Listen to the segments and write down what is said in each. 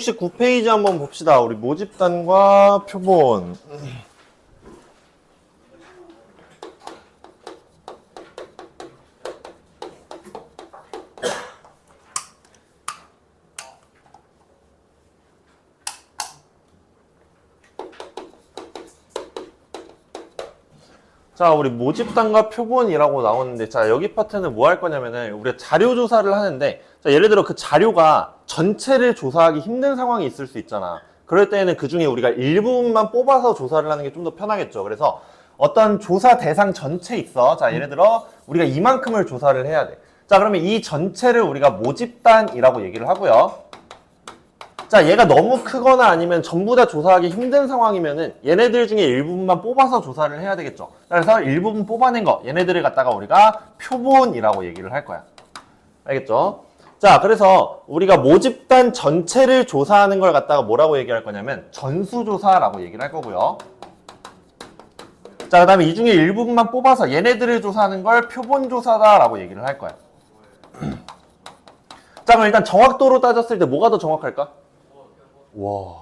혹시 9페이지 한번 봅시다. 우리 모집단과 표본. 자, 우리 모집단과 표본이라고 나오는데, 자, 여기 파트는 뭐 할 거냐면은, 우리가 자료 조사를 하는데, 자, 예를 들어 그 자료가 전체를 조사하기 힘든 상황이 있을 수 있잖아. 그럴 때에는 그 중에 우리가 일부분만 뽑아서 조사를 하는 게 좀 더 편하겠죠. 그래서 어떤 조사 대상 전체 있어. 자, 예를 들어 우리가 이만큼을 조사를 해야 돼. 자, 그러면 이 전체를 우리가 모집단이라고 얘기를 하고요. 자, 얘가 너무 크거나 아니면 전부 다 조사하기 힘든 상황이면은 얘네들 중에 일부분만 뽑아서 조사를 해야 되겠죠. 그래서 일부분 뽑아낸 거, 얘네들을 갖다가 우리가 표본이라고 얘기를 할 거야. 알겠죠? 자, 그래서 우리가 모집단 전체를 조사하는 걸 갖다가 뭐라고 얘기할 거냐면 전수조사라고 얘기를 할 거고요. 자, 그 다음에 이 중에 일부분만 뽑아서 얘네들을 조사하는 걸 표본조사다라고 얘기를 할 거야. 자, 그럼 일단 정확도로 따졌을 때 뭐가 더 정확할까? 와,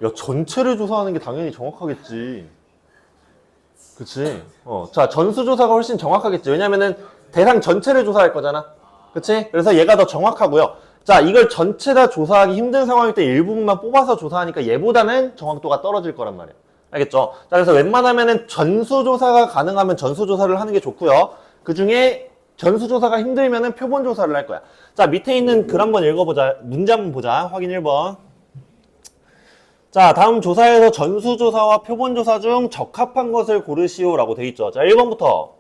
야, 전체를 조사하는 게 당연히 정확하겠지. 그치? 자, 전수조사가 훨씬 정확하겠지. 왜냐면은 대상 전체를 조사할 거잖아. 그치? 그래서 얘가 더 정확하고요. 자, 이걸 전체 다 조사하기 힘든 상황일 때 일부분만 뽑아서 조사하니까 얘보다는 정확도가 떨어질 거란 말이야. 알겠죠? 자, 그래서 웬만하면은 전수조사가 가능하면 전수조사를 하는 게 좋고요. 그 중에 전수조사가 힘들면은 표본조사를 할 거야. 자, 밑에 있는 글 한번 읽어보자. 문제 한번 보자. 확인 1번. 자, 다음 조사에서 전수조사와 표본조사 중 적합한 것을 고르시오라고 돼 있죠. 자, 1번부터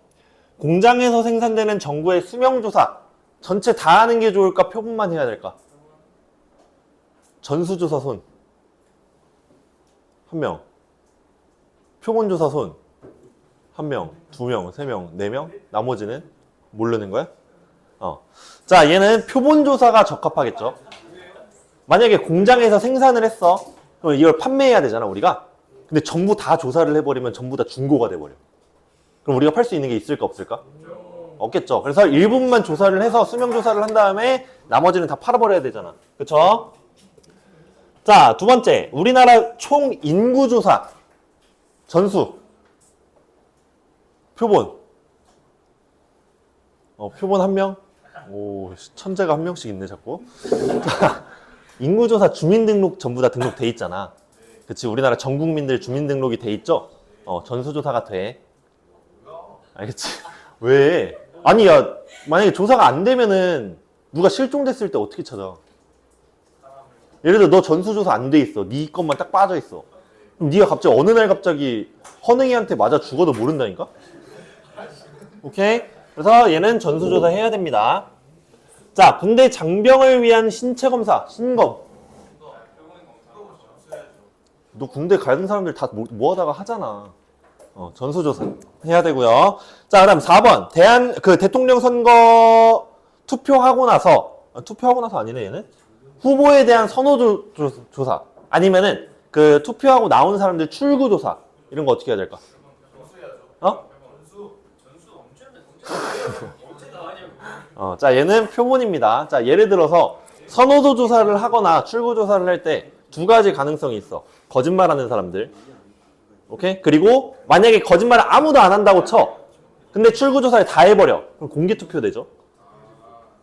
공장에서 생산되는 전구의 수명조사 전체 다 하는 게 좋을까? 표본만 해야 될까? 전수조사 손 1명, 표본조사 손 1명, 2명, 3명, 4명, 나머지는 모르는 거야? 자, 얘는 표본조사가 적합하겠죠. 만약에 공장에서 생산을 했어. 그럼 이걸 판매해야 되잖아, 우리가. 근데 전부 다 조사를 해버리면 전부 다 중고가 돼버려. 그럼 우리가 팔 수 있는 게 있을까, 없을까? 없겠죠. 그래서 일부분만 조사를 해서 수명조사를 한 다음에 나머지는 다 팔아버려야 되잖아. 그쵸? 자, 두 번째. 우리나라 총 인구조사. 전수. 표본. 표본 1명? 오, 천재가 1명씩 있네, 자꾸. 자, 인구조사 주민등록 전부 다 등록돼 있잖아. 그치? 우리나라 전 국민들 주민등록이 돼 있죠? 전수조사가 돼. 알겠지? 왜? 아니, 야, 만약에 조사가 안 되면은 누가 실종됐을 때 어떻게 찾아? 예를 들어 너 전수조사 안 돼 있어. 네 것만 딱 빠져 있어. 그럼 네가 갑자기 어느 날 갑자기 헌행이한테 맞아 죽어도 모른다니까? 오케이? 그래서 얘는 전수조사 해야 됩니다. 자, 군대 장병을 위한 신체검사, 신검. 너 군대 가는 사람들 다 모아다가 하잖아. 전수조사 해야 되고요. 자, 그다음 4번. 대통령 선거 투표하고 나서 아니네, 얘는. 후보에 대한 선호조사. 아니면은 그 투표하고 나온 사람들 출구조사. 이런 거 어떻게 해야 될까? 자, 얘는 표본입니다. 자, 예를 들어서 선호도 조사를 하거나 출구 조사를 할 때 두 가지 가능성이 있어. 거짓말하는 사람들. 오케이? 그리고 만약에 거짓말을 아무도 안 한다고 쳐. 근데 출구 조사를 다 해버려. 그럼 공개 투표 되죠.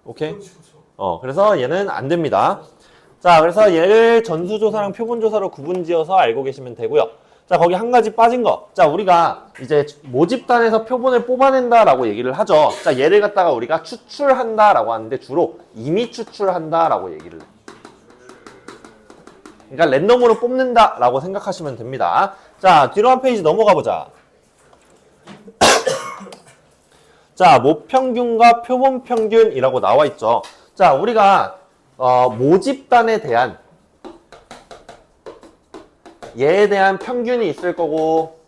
오케이? 그래서 얘는 안 됩니다. 자, 그래서 얘를 전수조사랑 표본조사로 구분지어서 알고 계시면 되고요. 자, 거기 한 가지 빠진 거. 자, 우리가 이제 모집단에서 표본을 뽑아낸다라고 얘기를 하죠. 자, 얘를 갖다가 우리가 추출한다라고 하는데 주로 임의 추출한다라고 얘기를 해. 그러니까 랜덤으로 뽑는다라고 생각하시면 됩니다. 자, 뒤로 한 페이지 넘어가 보자. 자, 모평균과 표본평균이라고 나와 있죠. 자, 우리가 모집단에 대한 얘에 대한 평균이 있을 거고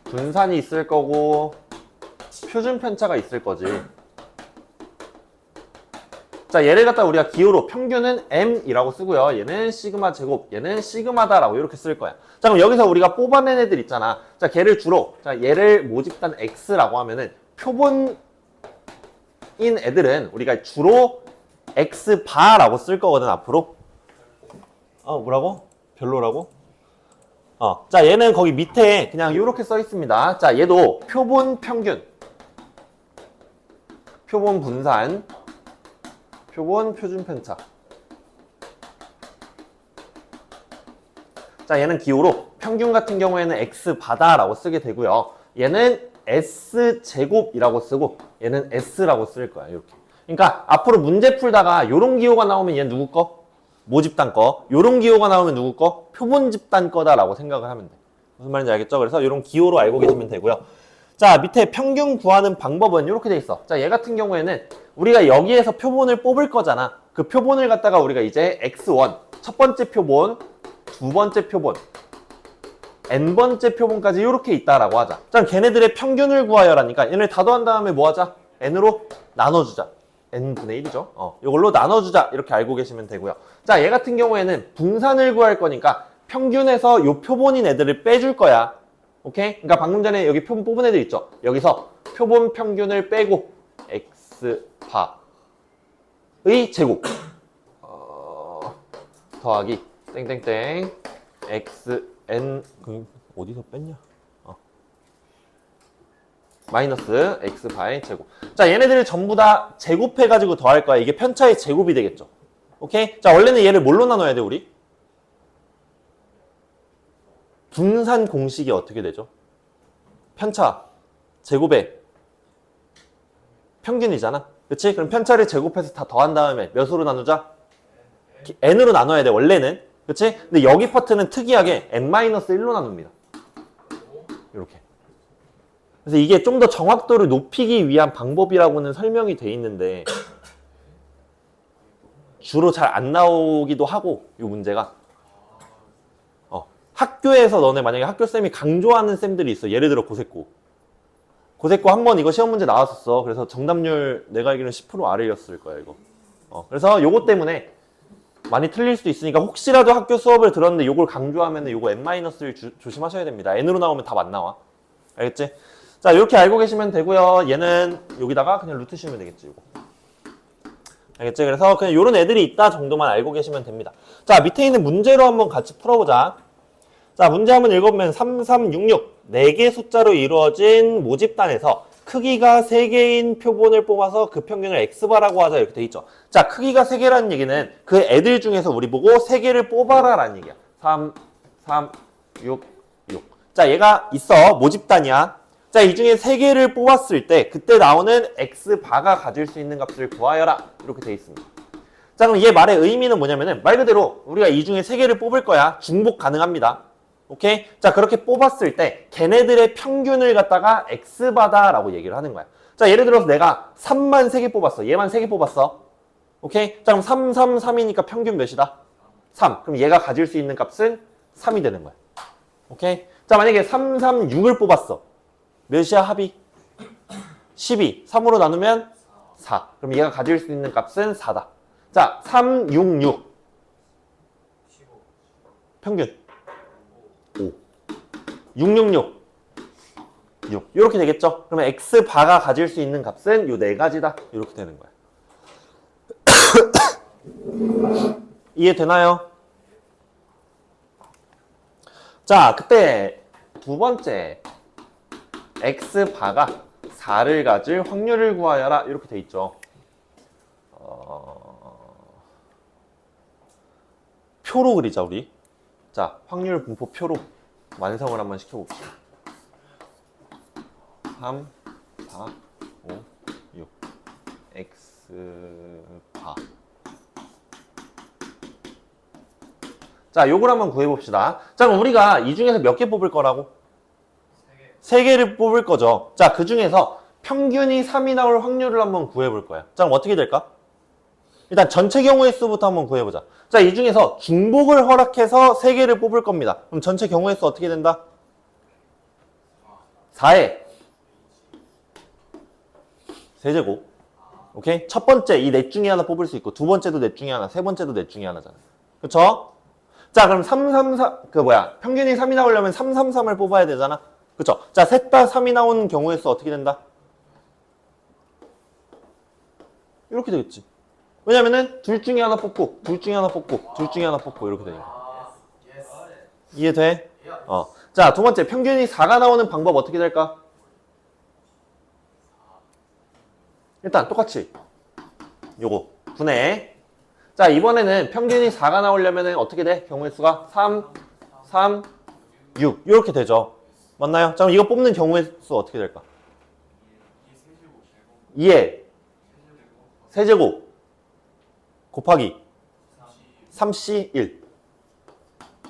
분산이 있을 거고 표준 편차가 있을 거지. 자, 얘를 갖다 우리가 기호로 평균은 m이라고 쓰고요. 얘는 시그마 제곱, 얘는 시그마다라고 이렇게 쓸 거야. 자, 그럼 여기서 우리가 뽑아낸 애들 있잖아. 자, 걔를 주로 얘를 모집단 x라고 하면은 표본인 애들은 우리가 주로 x바라고 쓸 거거든, 앞으로. 뭐라고? 별로라고? 자, 얘는 거기 밑에 그냥 이렇게 써 있습니다. 자, 얘도 표본 평균, 표본 분산, 표본 표준 편차. 자, 얘는 기호로 평균 같은 경우에는 x 바다라고 쓰게 되고요. 얘는 s 제곱이라고 쓰고 얘는 s라고 쓸 거야. 이렇게. 그러니까 앞으로 문제 풀다가 요런 기호가 나오면 얘는 누구 거? 모집단 거. 요런 기호가 나오면 누구 거? 표본 집단 거다라고 생각을 하면 돼. 무슨 말인지 알겠죠? 그래서 이런 기호로 알고 계시면 되고요. 자, 밑에 평균 구하는 방법은 이렇게 돼 있어. 자, 얘 같은 경우에는 우리가 여기에서 표본을 뽑을 거잖아. 그 표본을 갖다가 우리가 이제 x1, 첫 번째 표본, 두 번째 표본, n번째 표본까지 이렇게 있다라고 하자. 자, 걔네들의 평균을 구하여라니까 얘네 다 더한 다음에 뭐 하자? n으로 나눠주자. n분의 1이죠. 이걸로 나눠주자. 이렇게 알고 계시면 되고요. 자, 얘 같은 경우에는 분산을 구할 거니까 평균에서 요 표본인 애들을 빼줄 거야. 오케이? 그러니까 방금 전에 여기 표본 뽑은 애들 있죠? 여기서 표본 평균을 빼고 x바의 제곱 더하기 땡땡땡 xn 어디서 뺐냐? 마이너스 x바의 제곱. 자, 얘네들을 전부 다 제곱해가지고 더할 거야. 이게 편차의 제곱이 되겠죠. 오케이? 자, 원래는 얘를 뭘로 나눠야 돼, 우리? 분산 공식이 어떻게 되죠? 편차 제곱에 평균이잖아. 그치? 그럼 편차를 제곱해서 다 더한 다음에 몇으로 나누자? n으로 나눠야 돼, 원래는. 그치? 근데 여기 파트는 특이하게 n-1로 나눕니다. 이렇게. 그래서 이게 좀 더 정확도를 높이기 위한 방법이라고는 설명이 돼 있는데 주로 잘 안 나오기도 하고, 이 문제가. 학교에서 너네 만약에 학교쌤이 강조하는 쌤들이 있어. 예를 들어 고세고. 고세고 한 번 이거 시험 문제 나왔었어. 그래서 정답률 내가 알기로는 10% 아래였을 거야, 이거. 그래서 요거 때문에 많이 틀릴 수도 있으니까 혹시라도 학교 수업을 들었는데 요걸 강조하면 요거 n-를 조심하셔야 됩니다. n으로 나오면 답 안 나와. 알겠지? 자, 이렇게 알고 계시면 되고요. 얘는 여기다가 그냥 루트 씌우면 되겠지, 이거. 알겠지? 그래서 그냥 요런 애들이 있다 정도만 알고 계시면 됩니다. 자, 밑에 있는 문제로 한번 같이 풀어보자. 자, 문제 한번 읽어보면 3366 4개 숫자로 이루어진 모집단에서 크기가 3개인 표본을 뽑아서 그 평균을 x바라고 하자 이렇게 돼 있죠. 자, 크기가 3개라는 얘기는 그 애들 중에서 우리 보고 3개를 뽑아라 라는 얘기야. 3, 3, 6, 6. 자, 얘가 있어. 모집단이야. 자, 이 중에 3개를 뽑았을 때 그때 나오는 x바가 가질 수 있는 값을 구하여라. 이렇게 돼 있습니다. 자, 그럼 얘 말의 의미는 뭐냐면은 말 그대로 우리가 이 중에 3개를 뽑을 거야. 중복 가능합니다. 오케이? 자, 그렇게 뽑았을 때 걔네들의 평균을 갖다가 x바다라고 얘기를 하는 거야. 자, 예를 들어서 내가 3만 3개 뽑았어. 얘만 3개 뽑았어. 오케이? 자, 그럼 3, 3, 3이니까 평균 몇이다? 3. 그럼 얘가 가질 수 있는 값은 3이 되는 거야. 오케이? 자, 만약에 3, 3, 6을 뽑았어. 몇이야 합이? 12. 3으로 나누면 4. 그럼 얘가 가질 수 있는 값은 4다. 자, 3, 6, 6. 평균. 5. 666. 6. 이렇게 되겠죠? 그러면 x바가 가질 수 있는 값은 요 네 가지다. 이렇게 되는 거야. 이해되나요? 자, 그때 두 번째 x바가 4를 가질 확률을 구하여라. 이렇게 돼 있죠. 표로 그리자, 우리. 자, 확률 분포 표로 완성을 한번 시켜봅시다. 3, 4, 5, 6. x바. 자, 요걸 한번 구해봅시다. 자, 그럼 우리가 이 중에서 몇 개 뽑을 거라고? 3개를 뽑을 거죠. 자, 그 중에서 평균이 3이 나올 확률을 한번 구해볼 거야. 자, 그럼 어떻게 될까? 일단 전체 경우의 수부터 한번 구해보자. 자, 이 중에서 중복을 허락해서 3개를 뽑을 겁니다. 그럼 전체 경우의 수 어떻게 된다? 4에 세제곱. 오케이? 첫 번째 이 넷 중에 하나 뽑을 수 있고 두 번째도 넷 중에 하나, 세 번째도 넷 중에 하나잖아. 그쵸? 자, 그럼 333, 평균이 3이 나오려면 333을 뽑아야 되잖아. 그쵸? 자, 셋 다 3이 나오는 경우의 수 어떻게 된다? 이렇게 되겠지. 왜냐면은 둘 중에 하나 뽑고 둘 중에 하나 뽑고 둘 중에 하나 뽑고 이렇게 되니까. 이해돼? 자, 두 번째 평균이 4가 나오는 방법 어떻게 될까? 일단 똑같이 요거 분해. 자, 이번에는 평균이 4가 나오려면 어떻게 돼? 경우의 수가 3, 3, 6 이렇게 되죠. 맞나요? 자, 그럼 이거 뽑는 경우의 수 어떻게 될까? 2의 세제곱 곱하기 3C1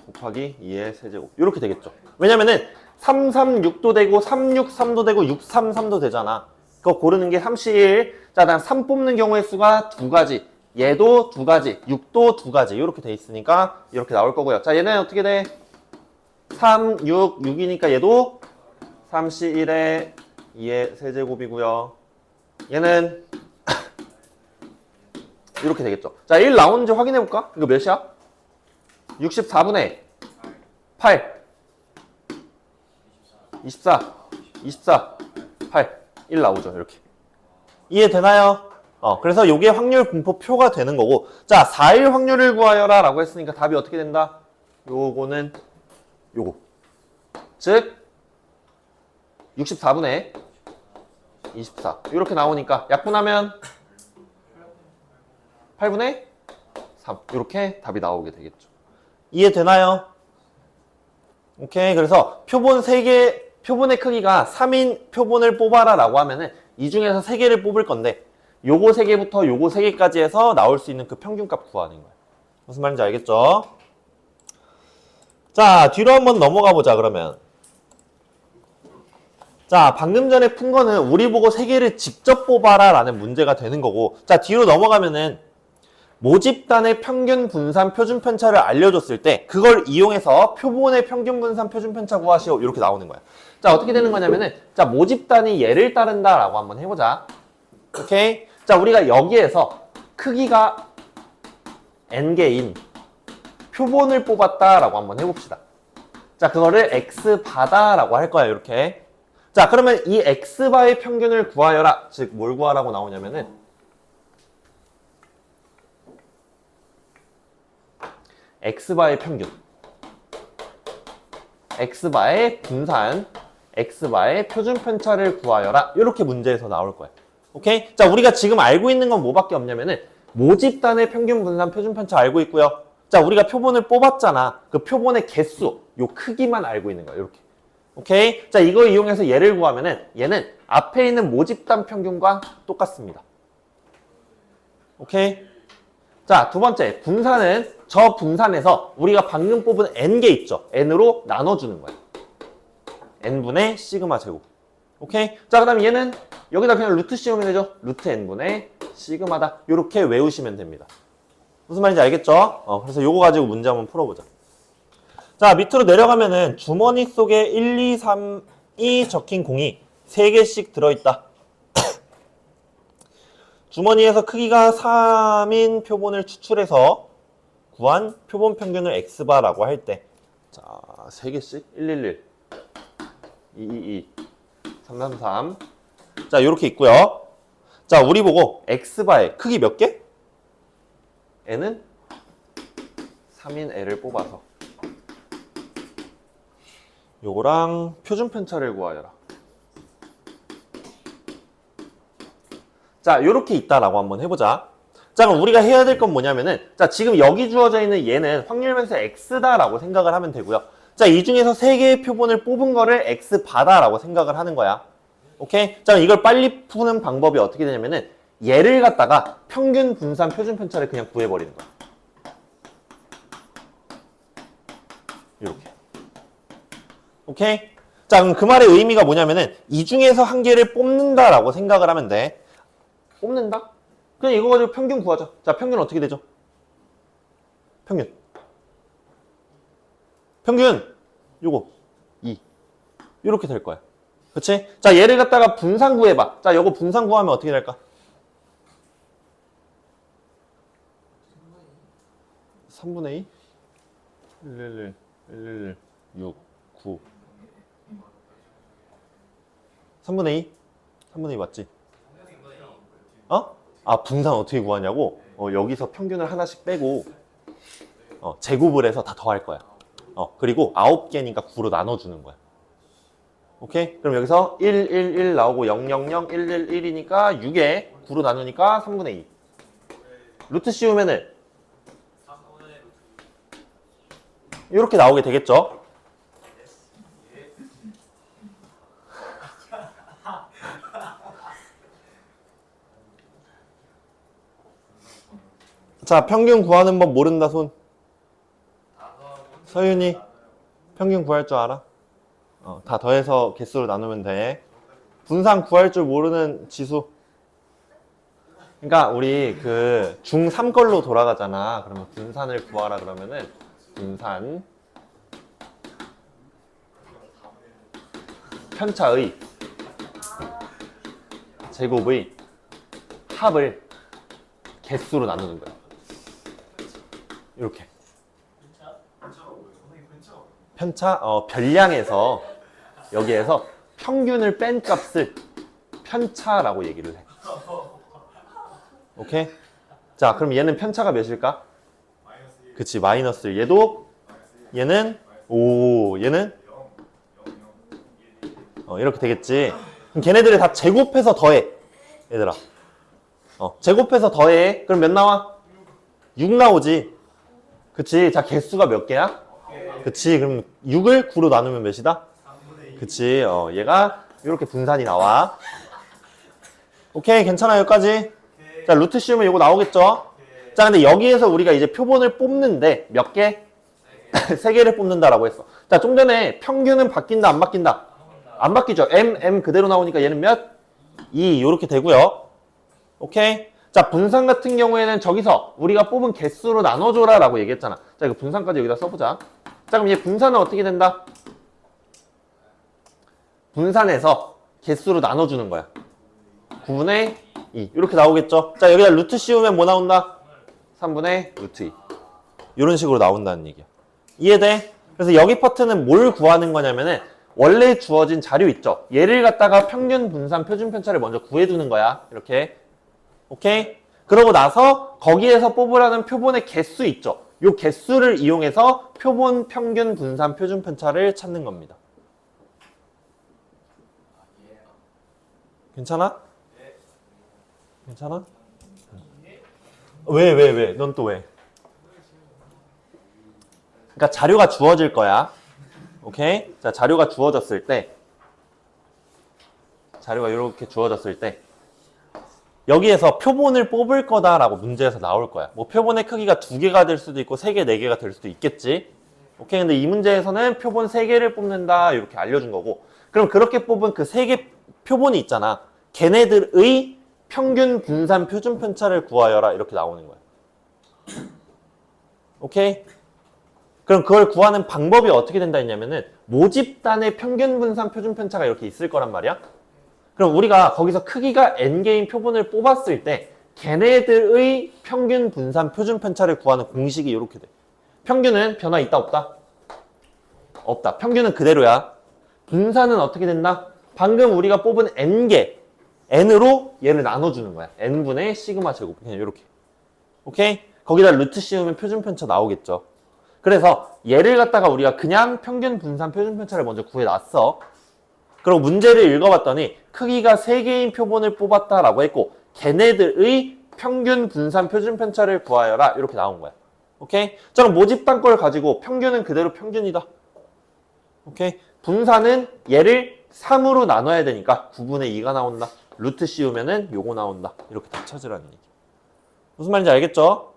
곱하기 2의 세제곱 이렇게 되겠죠. 왜냐면은 336도 되고 363도 되고 633도 되잖아. 그거 고르는 게 3C1. 자, 다음 3 뽑는 경우의 수가 두 가지. 얘도 두 가지, 6도 두 가지 이렇게 돼 있으니까 이렇게 나올 거고요. 자, 얘는 어떻게 돼? 3, 6, 6이니까 얘도 3C1에 2의 세제곱이고요. 얘는 이렇게 되겠죠. 자, 1 나오는지 확인해 볼까? 이거 몇이야? 64분의 8 24 24 8 1 나오죠. 이렇게 이해되나요? 그래서 요게 확률 분포표가 되는 거고. 자, 4일 확률을 구하여라 라고 했으니까 답이 어떻게 된다? 요거는 요거 즉 64분의 24 이렇게 나오니까 약분하면 8분의 3 이렇게 답이 나오게 되겠죠. 이해되나요? 오케이. 그래서 표본 3개, 표본의 크기가 3인 표본을 뽑아라 라고 하면은 이 중에서 3개를 뽑을 건데 요거 3개부터 요거 3개까지 해서 나올 수 있는 그 평균값 구하는 거예요. 무슨 말인지 알겠죠? 자, 뒤로 한번 넘어가 보자 그러면. 자, 방금 전에 푼 거는 우리 보고 3개를 직접 뽑아라 라는 문제가 되는 거고. 자, 뒤로 넘어가면은 모집단의 평균 분산 표준 편차를 알려줬을 때 그걸 이용해서 표본의 평균 분산 표준 편차 구하시오 이렇게 나오는 거야. 자, 어떻게 되는 거냐면은 자, 모집단이 얘를 따른다 라고 한번 해보자. 오케이? 자, 우리가 여기에서 크기가 n개인 표본을 뽑았다 라고 한번 해봅시다. 자, 그거를 x바다 라고 할 거야 이렇게. 자, 그러면 이 x바의 평균을 구하여라. 즉 뭘 구하라고 나오냐면은 x바의 평균, x바의 분산, x바의 표준 편차를 구하여라. 이렇게 문제에서 나올 거예요. 오케이? 자, 우리가 지금 알고 있는 건 뭐밖에 없냐면은 모집단의 평균 분산 표준 편차 알고 있고요. 자, 우리가 표본을 뽑았잖아. 그 표본의 개수, 요 크기만 알고 있는 거예요. 이렇게. 오케이? 자, 이거 이용해서 얘를 구하면은 얘는 앞에 있는 모집단 평균과 똑같습니다. 오케이? 자, 두 번째, 분산은 저 분산에서 우리가 방금 뽑은 n개 있죠? n으로 나눠주는 거야. n분의 시그마 제곱. 오케이? 자, 그 다음에 얘는 여기다 그냥 루트 씌우면 되죠? 루트 n분의 시그마다. 이렇게 외우시면 됩니다. 무슨 말인지 알겠죠? 그래서 요거 가지고 문제 한번 풀어보자. 자, 밑으로 내려가면은 주머니 속에 1, 2, 3이 적힌 공이 3개씩 들어있다. 주머니에서 크기가 3인 표본을 추출해서 구한 표본 평균을 x바라고 할 때, 자, 3개씩 111, 222, 333. 자, 이렇게 있고요. 자, 우리 보고 x바의 크기 몇 개? n은 3인 L을 뽑아서 요거랑 표준 편차를 구하여라. 자, 요렇게 있다라고 한번 해보자. 자, 그럼 우리가 해야 될 건 뭐냐면은, 자, 지금 여기 주어져 있는 얘는 확률면서 x다라고 생각을 하면 되고요. 자, 이 중에서 3개의 표본을 뽑은 거를 x바다라고 생각을 하는 거야. 오케이? 자, 이걸 빨리 푸는 방법이 어떻게 되냐면은, 얘를 갖다가 평균 분산 표준 편차를 그냥 구해버리는 거야. 이렇게. 오케이? 자, 그럼 그 말의 의미가 뭐냐면은, 이 중에서 한 개를 뽑는다라고 생각을 하면 돼. 뽑는다? 그냥 이거 가지고 평균 구하자. 자, 평균 어떻게 되죠? 평균. 평균. 요거. 2. 이렇게 될 거야. 그치? 자, 얘를 갖다가 분산 구해봐. 자, 요거 분산 구하면 어떻게 될까? 3분의 2? 111, 111, 6, 9. 3분의 2? 3분의 2 맞지? 아, 분산 어떻게 구하냐고? 여기서 평균을 하나씩 빼고 제곱을 해서 다 더할 거야. 그리고 9개니까 9로 나눠주는 거야. 오케이? 그럼 여기서 1, 1, 1 나오고 0, 0, 0, 1, 1, 1이니까 6에 9로 나누니까 3분의 2. 루트 씌우면은 이렇게 나오게 되겠죠? 자, 평균 구하는 법 모른다 손. 서윤이 평균 구할 줄 알아? 다 더해서 개수로 나누면 돼. 분산 구할 줄 모르는 지수. 그러니까 우리 그 중3 걸로 돌아가잖아. 그러면 분산을 구하라 그러면은 분산 편차의 제곱의 합을 개수로 나누는 거야. 이렇게. 편차? 별량에서 여기에서 평균을 뺀 값을 편차라고 얘기를 해. 오케이? 자, 그럼 얘는 편차가 몇일까? 그치, 마이너스 1. 얘는 얘는 이렇게 되겠지. 그럼 걔네들을 다 제곱해서 더해. 얘들아. 제곱해서 더해. 그럼 몇 나와? 6 나오지. 그치. 자, 개수가 몇 개야? 그치. 그럼 6을 9로 나누면 몇이다? 그치. 얘가 이렇게 분산이 나와. 오케이. 괜찮아. 여기까지. 자, 루트 씌우면 이거 나오겠죠? 자, 근데 여기에서 우리가 이제 표본을 뽑는데 몇 개? 3개를 뽑는다라고 했어. 자, 좀 전에 평균은 바뀐다, 안 바뀐다? 안 바뀌죠. M 그대로 나오니까 얘는 몇? 2 이렇게 되고요. 오케이? 자, 분산 같은 경우에는 저기서 우리가 뽑은 개수로 나눠줘라 라고 얘기했잖아. 자, 이거 분산까지 여기다 써보자. 자, 그럼 얘 분산은 어떻게 된다? 분산해서 개수로 나눠주는 거야. 9분의 2 이렇게 나오겠죠? 자, 여기다 루트 씌우면 뭐 나온다? 3분의 루트 2 이런 식으로 나온다는 얘기야. 이해돼? 그래서 여기 파트는 뭘 구하는 거냐면은 원래 주어진 자료 있죠? 얘를 갖다가 평균 분산 표준 편차를 먼저 구해두는 거야. 이렇게. 오케이? 그러고 나서 거기에서 뽑으라는 표본의 개수 있죠? 요 개수를 이용해서 표본 평균 분산 표준 편차를 찾는 겁니다. 괜찮아? 괜찮아? 왜? 넌 또 왜? 그러니까 자료가 주어질 거야. 오케이? 자, 자료가 주어졌을 때 자료가 이렇게 주어졌을 때 여기에서 표본을 뽑을 거다라고 문제에서 나올 거야. 뭐 표본의 크기가 2개가 될 수도 있고 3개, 4개가 될 수도 있겠지. 오케이? 근데 이 문제에서는 표본 3개를 뽑는다 이렇게 알려준 거고 그럼 그렇게 뽑은 그 3개 표본이 있잖아. 걔네들의 평균 분산 표준 편차를 구하여라 이렇게 나오는 거야. 오케이? 그럼 그걸 구하는 방법이 어떻게 된다 했냐면은 모집단의 평균 분산 표준 편차가 이렇게 있을 거란 말이야. 그럼 우리가 거기서 크기가 n개인 표본을 뽑았을 때 걔네들의 평균 분산 표준 편차를 구하는 공식이 이렇게 돼. 평균은 변화 있다 없다? 없다. 평균은 그대로야. 분산은 어떻게 된다? 방금 우리가 뽑은 n개 n으로 얘를 나눠주는 거야. n분의 시그마 제곱 그냥 이렇게. 오케이? 거기다 루트 씌우면 표준 편차 나오겠죠. 그래서 얘를 갖다가 우리가 그냥 평균 분산 표준 편차를 먼저 구해놨어. 그리고 문제를 읽어봤더니 크기가 3개인 표본을 뽑았다라고 했고 걔네들의 평균 분산 표준 편차를 구하여라 이렇게 나온 거야. 오케이? 자, 그럼 모집단 걸 가지고 평균은 그대로 평균이다. 오케이? 분산은 얘를 3으로 나눠야 되니까 9분의 2가 나온다. 루트 씌우면은 요거 나온다. 이렇게 다 찾으라는 얘기. 무슨 말인지 알겠죠?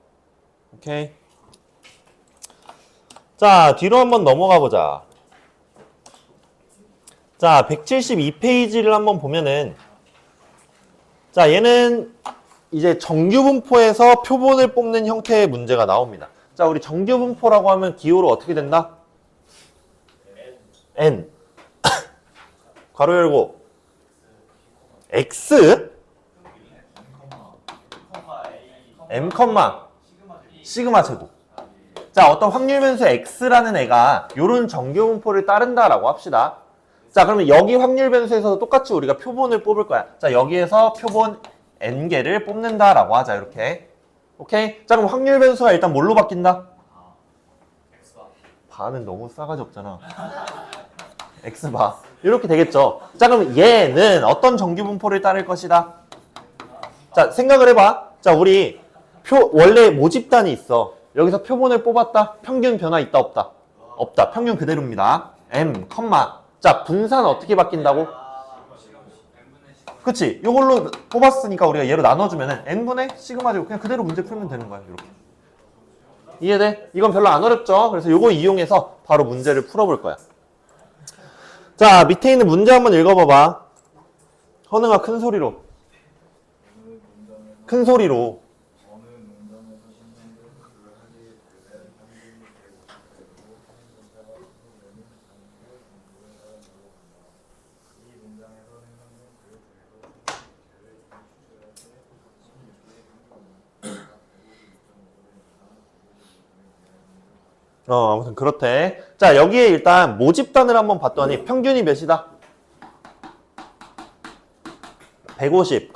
오케이. 자, 뒤로 한번 넘어가 보자. 자, 172페이지를 한번 보면은 자, 얘는 이제 정규분포에서 표본을 뽑는 형태의 문제가 나옵니다. 자, 우리 정규분포라고 하면 기호로 어떻게 된다? N 괄호 열고 X M, 시그마 제곱. 자, 어떤 확률 변수 X라는 애가 요런 정규분포를 따른다라고 합시다. 자, 그러면 여기 확률 변수에서도 똑같이 우리가 표본을 뽑을 거야. 자, 여기에서 표본 N개를 뽑는다라고 하자, 이렇게. 오케이? 자, 그럼 확률 변수가 일단 뭘로 바뀐다? 바는 너무 싸가지 없잖아. X바. 이렇게 되겠죠. 자, 그럼 얘는 어떤 정규분포를 따를 것이다? 자, 생각을 해봐. 자, 우리 원래 모집단이 있어. 여기서 표본을 뽑았다. 평균 변화 있다, 없다? 없다. 평균 그대로입니다. M, 자, 분산 어떻게 바뀐다고? 그치? 이걸로 뽑았으니까 우리가 얘로 나눠주면은 n분의 시그마 제곱 그냥 그대로 문제 풀면 되는 거야. 이렇게. 이해돼? 이건 별로 안 어렵죠? 그래서 이거 이용해서 바로 문제를 풀어볼 거야. 자, 밑에 있는 문제 한번 읽어봐봐. 헌ың아, 큰 소리로. 큰 소리로. 아무튼 그렇대. 자, 여기에 일단 모집단을 한번 봤더니 평균이 몇이다? 150,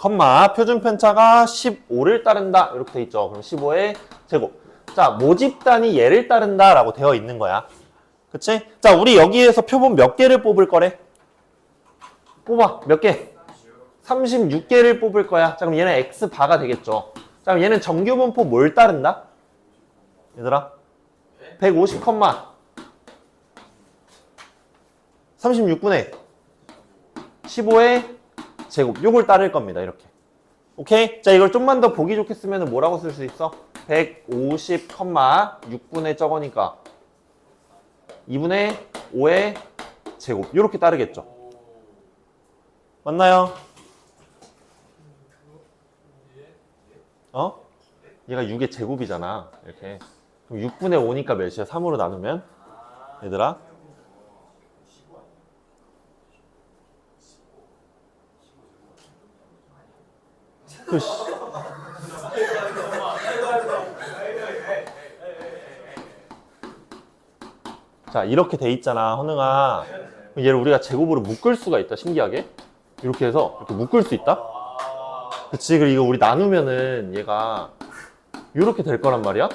표준 편차가 15를 따른다. 이렇게 돼 있죠. 그럼 15의 제곱. 자, 모집단이 얘를 따른다 라고 되어 있는 거야. 그치? 자, 우리 여기에서 표본 몇 개를 뽑을 거래? 뽑아. 몇 개? 36개를 뽑을 거야. 자, 그럼 얘는 X바가 되겠죠. 자, 그럼 얘는 정규분포 뭘 따른다? 얘들아? 150, 36분의 15의 제곱. 요걸 따를 겁니다. 이렇게. 오케이? 자, 이걸 좀만 더 보기 좋게 쓰면 뭐라고 쓸 수 있어? 150, 6분의 저거니까 2분의 5의 제곱. 요렇게 따르겠죠. 맞나요? 얘가 6의 제곱이잖아. 이렇게. 그럼 6분의 5니까 몇이야? 3으로 나누면? 얘들아? 자, 이렇게 돼 있잖아, 헌ың아. 얘를 우리가 제곱으로 묶을 수가 있다, 신기하게. 이렇게 해서 이렇게 묶을 수 있다? 그치, 그리고 이거 우리 나누면은 얘가 이렇게 될 거란 말이야?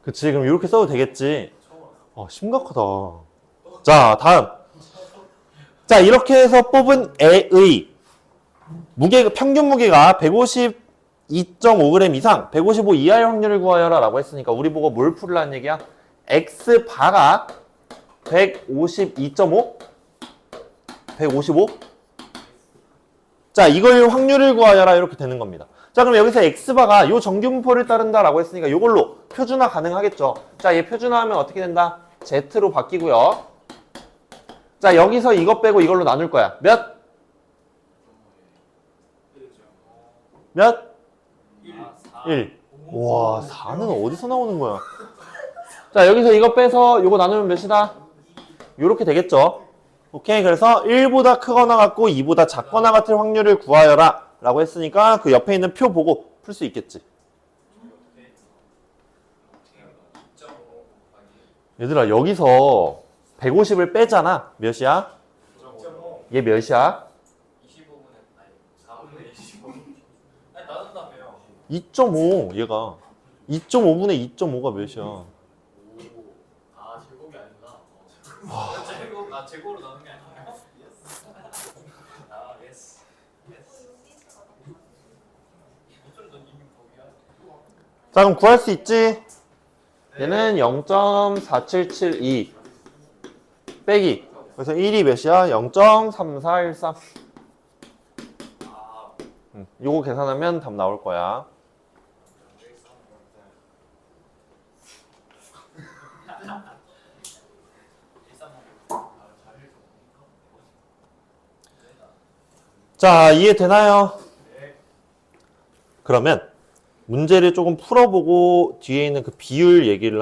그치, 그럼 이렇게 써도 되겠지. 심각하다. 자, 다음. 자, 이렇게 해서 뽑은 애의 평균 무게가 152.5g 이상, 155 이하의 확률을 구하여라 라고 했으니까 우리 보고 뭘 풀으라는 얘기야? X바가 152.5? 155? 자, 이걸 확률을 구하여라 이렇게 되는 겁니다. 자, 그럼 여기서 X바가 요 정규분포를 따른다 라고 했으니까 요걸로 표준화 가능하겠죠. 자, 얘 표준화하면 어떻게 된다? Z로 바뀌고요. 자, 여기서 이것 빼고 이걸로 나눌 거야. 몇? 몇? 1. 와, 4는 어디서 나오는 거야? 자, 여기서 이거 빼서 이거 나누면 몇이다? 요렇게 되겠죠. 오케이, 그래서 1보다 크거나 같고 2보다 작거나 같을 확률을 구하여라 라고 했으니까 그 옆에 있는 표 보고 풀 수 있겠지. 얘들아, 여기서 150을 빼잖아. 몇이야? 얘 몇이야? 2.5. 얘가 2.5분의 2.5가 몇이야? 제곱이 아니구나. 제곱으로 나눈 게 아니에요? 예스. 자, 그럼 구할 수 있지? 얘는 0.4772 빼기. 그래서 1이 몇이야? 0.3413. 요거 계산하면 답 나올 거야. 자, 이해되나요? 그러면 문제를 조금 풀어보고 뒤에 있는 그 비율 얘기를